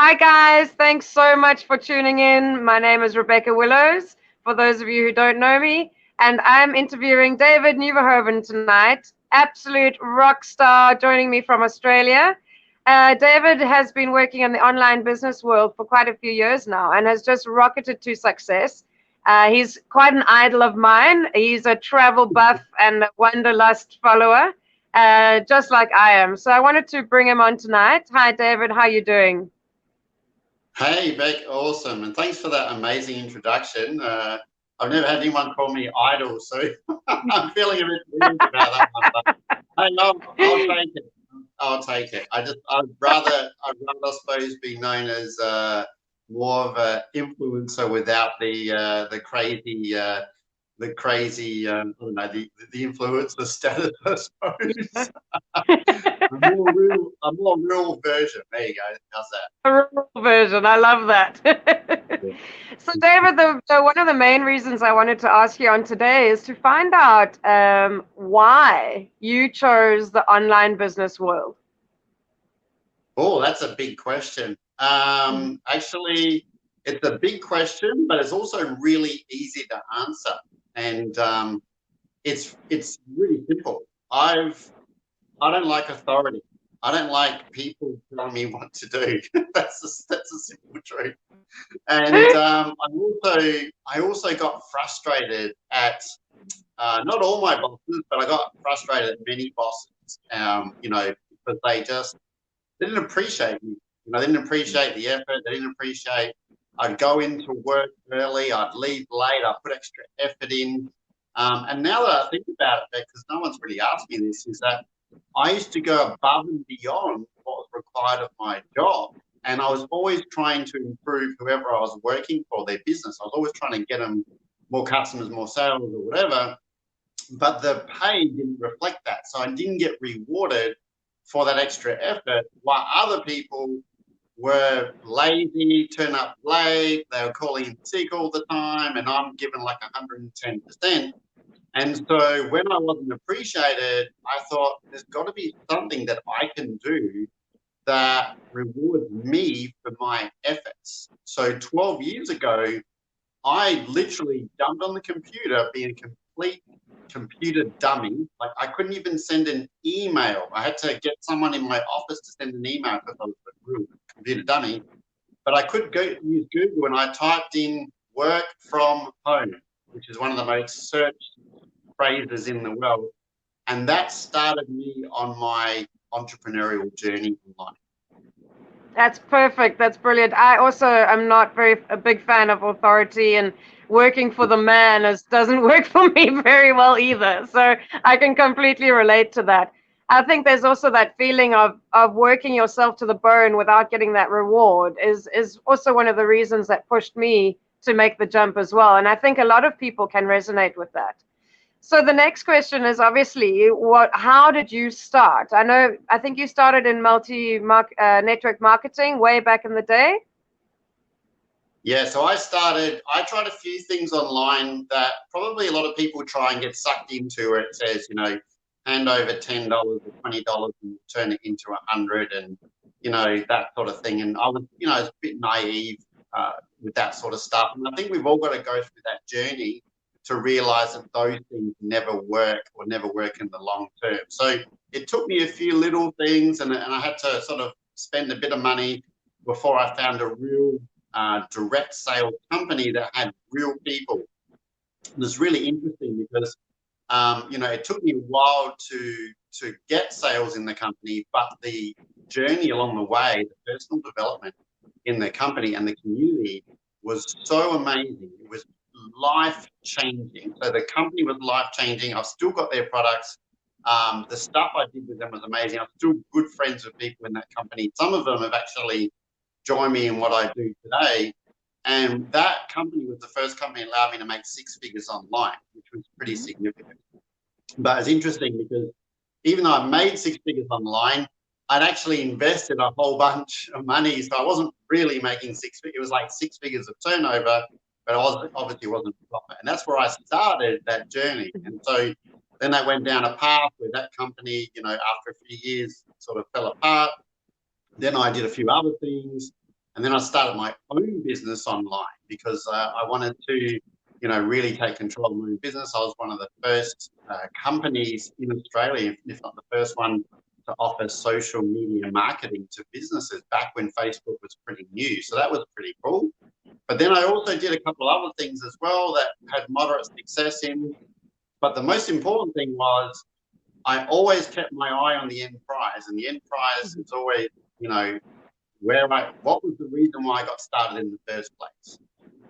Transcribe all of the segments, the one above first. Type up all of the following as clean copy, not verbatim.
Hi, guys. Thanks so much for tuning in. My name is Rebecca Willows, for those of you who don't know me, and I'm interviewing David Nieuwenhoven tonight. Absolute rock star joining me from Australia. David has been working in the online business world for quite a few years now and has just rocketed to success. He's quite an idol of mine. He's a travel buff and a wanderlust follower, just like I am. So I wanted to bring him on tonight. Hi, David. How are you doing? Hey, Beck, awesome. And thanks for that amazing introduction. I've never had anyone call me idol, so I'm feeling a bit weird about that one. But hey, I'll take it. I'll take it. I'd rather, suppose, be known as more of an influencer without I don't know, the influencer status, I suppose. A more real version. There you go. How's A rural version. I love that. that? So, David, one of the main reasons I wanted to ask you on today is to find out why you chose the online business world. Oh, that's a big question. Actually, it's a big question, but it's also really easy to answer, and it's really simple. I don't like authority. I don't like people telling me what to do. That's a simple truth. And I also got frustrated at not all my bosses, but I got frustrated at many bosses. Because they didn't appreciate me. They didn't appreciate the effort. They didn't appreciate. I'd go into work early. I'd leave late. I'd put extra effort in. And now that I think about it, because no one's really asked me this, is that I used to go above and beyond what was required of my job. And I was always trying to improve whoever I was working for, their business. I was always trying to get them more customers, more sales, or whatever. But the pay didn't reflect that. So I didn't get rewarded for that extra effort, while other people were lazy, turn up late, they were calling in sick all the time, and I'm given like 110%. And so when I wasn't appreciated, I thought there's got to be something that I can do that rewards me for my efforts. So 12 years ago, I literally jumped on the computer, being a complete computer dummy. Like I couldn't even send an email. I had to get someone in my office to send an email because I was a real computer dummy. But I could go use Google and I typed in work from home, which is one of the most searched phrases in the world. And that started me on my entrepreneurial journey in life. That's perfect. That's brilliant. I also am not very a big fan of authority, and working for the man doesn't work for me very well either. So I can completely relate to that. I think there's also that feeling of working yourself to the bone without getting that reward is also one of the reasons that pushed me to make the jump as well. And I think a lot of people can resonate with that. So the next question is obviously how did you start? I think you started in network marketing way back in the day. Yeah, so I tried a few things online that probably a lot of people try and get sucked into, where it says, hand over $10 or $20 and turn it into 100, and, that sort of thing. And I was a bit naive with that sort of stuff. And I think we've all got to go through that journey to realize that those things never work or never work in the long term. So it took me a few little things, and I had to sort of spend a bit of money before I found a real direct sales company that had real people. It was really interesting because it took me a while to get sales in the company, but the journey along the way, the personal development in the company and the community was so amazing. It was life changing. So the company was life changing. I've still got their products. The stuff I did with them was amazing. I'm still good friends with people in that company. Some of them have actually joined me in what I do today. And that company was the first company that allowed me to make six figures online, which was pretty significant. But it's interesting because even though I made six figures online, I'd actually invested a whole bunch of money. So I wasn't really making six figures. It was like six figures of turnover, but obviously wasn't profit. And that's where I started that journey. And so then I went down a path where that company, after a few years, sort of fell apart. Then I did a few other things. And then I started my own business online because I wanted to, really take control of my own business. I was one of the first companies in Australia, if not the first one, to offer social media marketing to businesses back when Facebook was pretty new. So that was pretty cool. But then I also did a couple of other things as well that had moderate success in. But the most important thing was I always kept my eye on the end prize. And the end prize is always, what was the reason why I got started in the first place?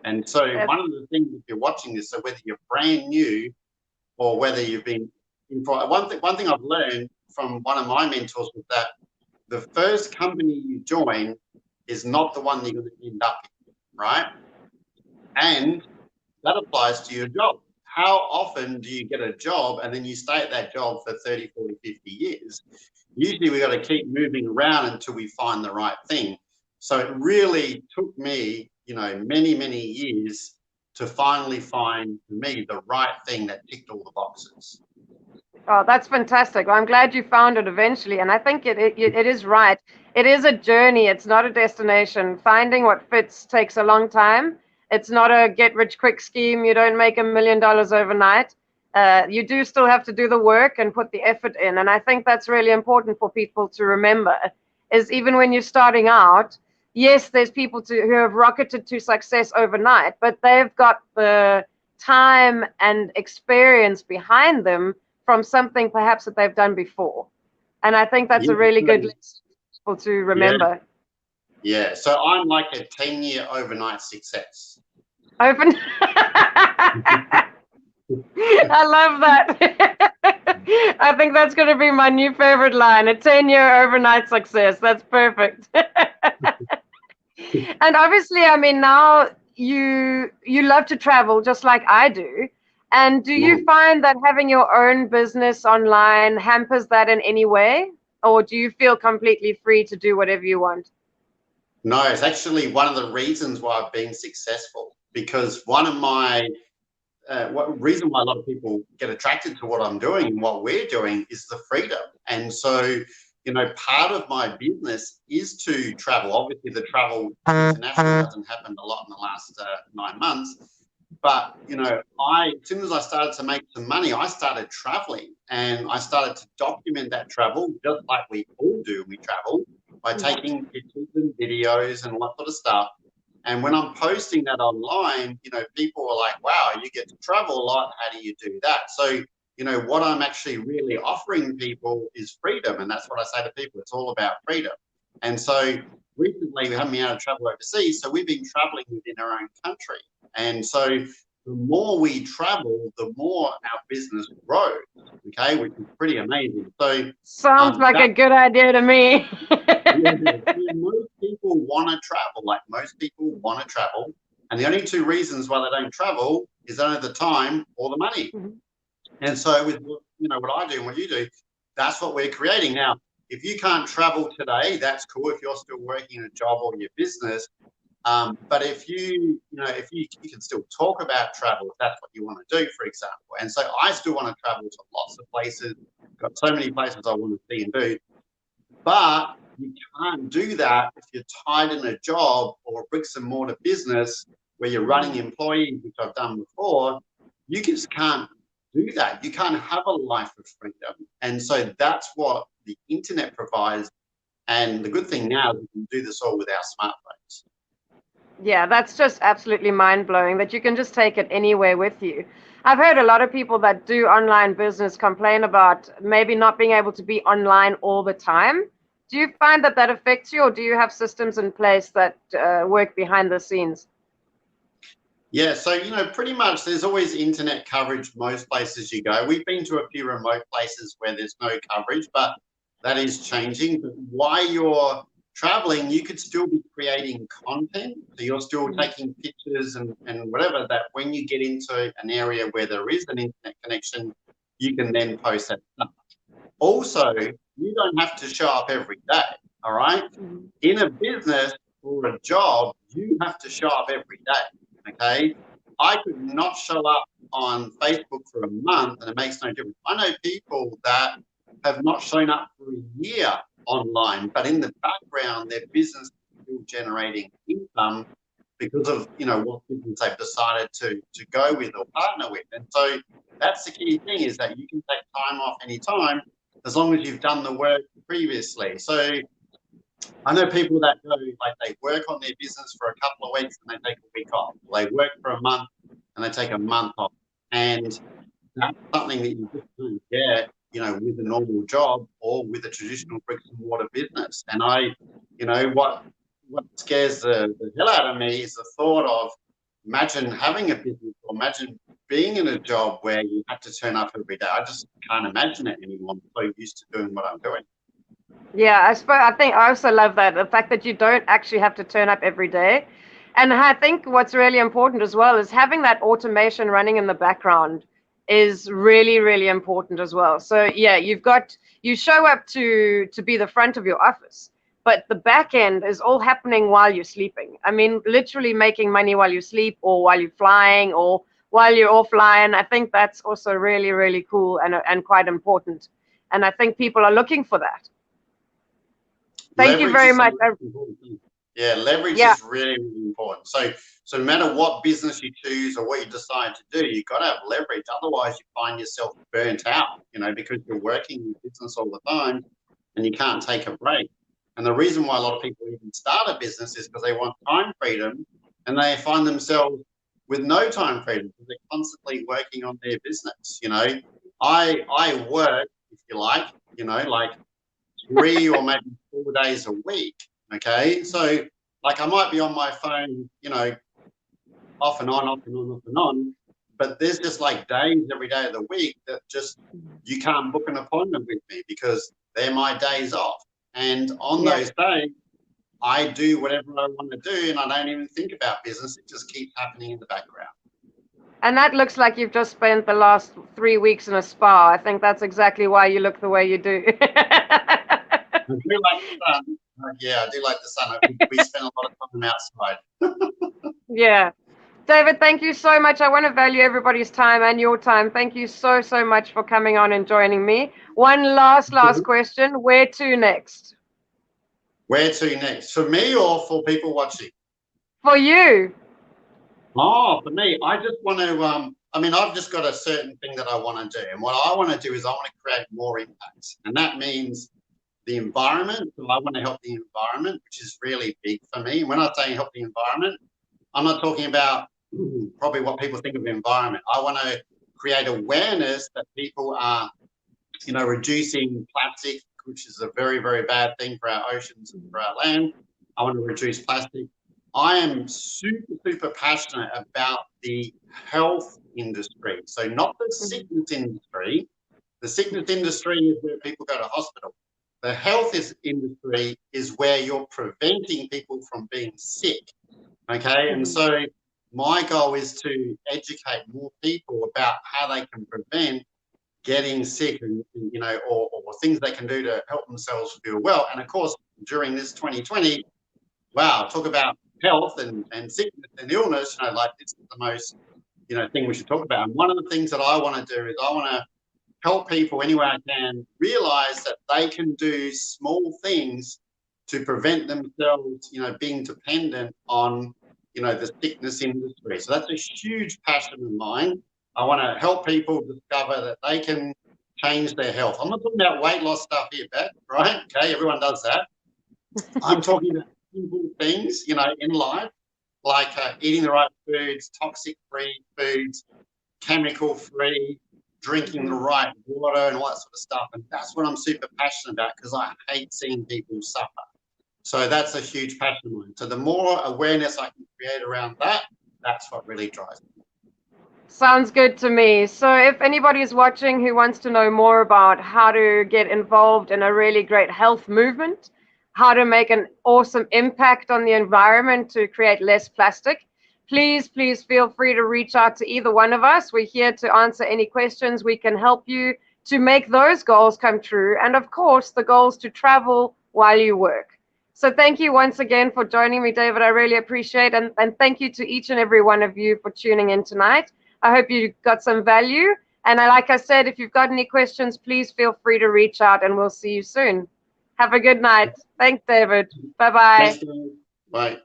And so one of the things, if you're watching this, so whether you're brand new or whether you've been in, one thing I've learned from one of my mentors was that the first company you join is not the one that you're going to end up in, right? And that applies to your job. How often do you get a job and then you stay at that job for 30, 40, 50 years? Usually we got to keep moving around until we find the right thing. So it really took me, many, many years to finally find, for me, the right thing that ticked all the boxes. Oh, that's fantastic. Well, I'm glad you found it eventually. And I think it is right. It is a journey. It's not a destination. Finding what fits takes a long time. It's not a get rich quick scheme. You don't make $1 million overnight. You do still have to do the work and put the effort in. And I think that's really important for people to remember, is even when you're starting out, yes, there's people who have rocketed to success overnight, but they've got the time and experience behind them from something perhaps that they've done before. And I think that's a really good lesson for people to remember. Yeah. So I'm like a 10-year overnight success. I love that. I think that's going to be my new favorite line, a 10-year overnight success. That's perfect. And obviously, I mean, now you love to travel just like I do. And do you find that having your own business online hampers that in any way? Or do you feel completely free to do whatever you want? No, it's actually one of the reasons why I've been successful, because one of my reason why a lot of people get attracted to what I'm doing and what we're doing is the freedom. And so, part of my business is to travel. Obviously, the travel internationally hasn't happened a lot in the last 9 months. But, as soon as I started to make some money, I started traveling and I started to document that travel just like we all do. We travel by taking pictures and videos and all that sort of stuff. And when I'm posting that online, people are like, wow, you get to travel a lot. How do you do that? So, what I'm actually really offering people is freedom. And that's what I say to people. It's all about freedom. And so recently we haven't been able to travel overseas. So we've been traveling within our own country. And so the more we travel, the more our business grows, okay, which is pretty amazing. So sounds like a good idea to me. Most people want to travel, and the only two reasons why they don't travel is either the time or the money. And so with what I do and what you do, that's what we're creating. Now, if you can't travel today, that's cool if you're still working in a job or your business. But if you can still talk about travel, if that's what you want to do, for example. And so I still want to travel to lots of places, got so many places I want to see and do. But you can't do that if you're tied in a job or a bricks and mortar business where you're running employees, which I've done before. You just can't do that. You can't have a life of freedom. And so that's what the internet provides. And the good thing now is we can do this all with our smartphones. Yeah, that's just absolutely mind-blowing that you can just take it anywhere with you. I've heard a lot of people that do online business complain about maybe not being able to be online all the time. Do you find that affects you, or do you have systems in place that work behind the scenes? Yeah, so, pretty much there's always internet coverage most places you go. We've been to a few remote places where there's no coverage, but that is changing. But while you're traveling, you could still be creating content. So you're still taking pictures and whatever, that when you get into an area where there is an internet connection, you can then post that stuff. Also, you don't have to show up every day, all right? In a business or a job, you have to show up every day, okay? I could not show up on Facebook for a month and it makes no difference. I know people that have not shown up for a year online, but in the background, their business is still generating income because of, you know, what business they've decided to go with or partner with. And so that's the key thing, is that you can take time off anytime as long as you've done the work previously. So I know people that go, like, they work on their business for a couple of weeks and they take a week off. They work for a month and they take a month off. And that's something that you just don't get, you know, with a normal job or with a traditional bricks and mortar business. And you know, what scares the hell out of me is the thought of, imagine having a business, or imagine being in a job where you have to turn up every day. I just can't imagine it anymore. I'm so used to doing what I'm doing. Yeah, I think I also love that, the fact that you don't actually have to turn up every day. And I think what's really important as well is having that automation running in the background is really, really important as well. So yeah, you show up to be the front of your office, but the back end is all happening while you're sleeping. I mean, literally making money while you sleep, or while you're flying, or while you're offline. I think that's also really, really cool and quite important. And I think people are looking for that. Thank you very much. Yeah, leverage is really, really important. So no matter what business you choose or what you decide to do, you've got to have leverage. Otherwise, you find yourself burnt out, you know, because you're working in business all the time and you can't take a break. And the reason why a lot of people even start a business is because they want time freedom, and they find themselves with no time freedom because they're constantly working on their business. You know, I work, if you like, you know, like 3 or maybe 4 days a week. Okay, so like I might be on my phone, you know, off and on, off and on, off and on, but there's just like days every day of the week that just you can't book an appointment with me because they're my days off. And on those days, I do whatever I want to do, and I don't even think about business. It just keeps happening in the background. And that looks like you've just spent the last 3 weeks in a spa. I think that's exactly why you look the way you do. I do like the sun. Yeah, I do like the sun. We spend a lot of time outside. Yeah. David, thank you so much. I want to value everybody's time and your time. Thank you so, so much for coming on and joining me. One last question. Where to next? Where to next? For me or for people watching? For you. Oh, for me, I just want to, I mean, I've just got a certain thing that I want to do. And what I want to do is I want to create more impact. And that means the environment. So I want to help the environment, which is really big for me. And when I say help the environment, I'm not talking about probably what people think of the environment. I want to create awareness that people are, you know, reducing plastic, which is a very, very bad thing for our oceans and for our land. I want to reduce plastic. I am super, super passionate about the health industry. So not the sickness industry. The sickness industry is where people go to hospital. The health industry is where you're preventing people from being sick. Okay, and so my goal is to educate more people about how they can prevent getting sick, and you know, or things they can do to help themselves feel well. And of course, during this 2020, wow, talk about health and sickness and illness. You know, like this is the most, you know, thing we should talk about. And one of the things that I want to do is I want to help people any way I can realize that they can do small things to prevent themselves, you know, being dependent on, you know, the sickness industry. So that's a huge passion of mine. I want to help people discover that they can change their health. I'm not talking about weight loss stuff here, Beth, right? Okay, everyone does that. I'm talking about simple things, you know, in life, like eating the right foods, toxic-free foods, chemical-free, drinking the right water and all that sort of stuff. And that's what I'm super passionate about, because I hate seeing people suffer. So that's a huge passion of mine. So the more awareness I can create around that, that's what really drives me. Sounds good to me. So if anybody is watching who wants to know more about how to get involved in a really great health movement, how to make an awesome impact on the environment to create less plastic, please feel free to reach out to either one of us. We're here to answer any questions. We can help you to make those goals come true. And of course, the goals to travel while you work. So thank you once again for joining me, David. I really appreciate it. And thank you to each and every one of you for tuning in tonight. I hope you got some value. And like I said, if you've got any questions, please feel free to reach out, and we'll see you soon. Have a good night. Thanks, David. Bye-bye. Bye.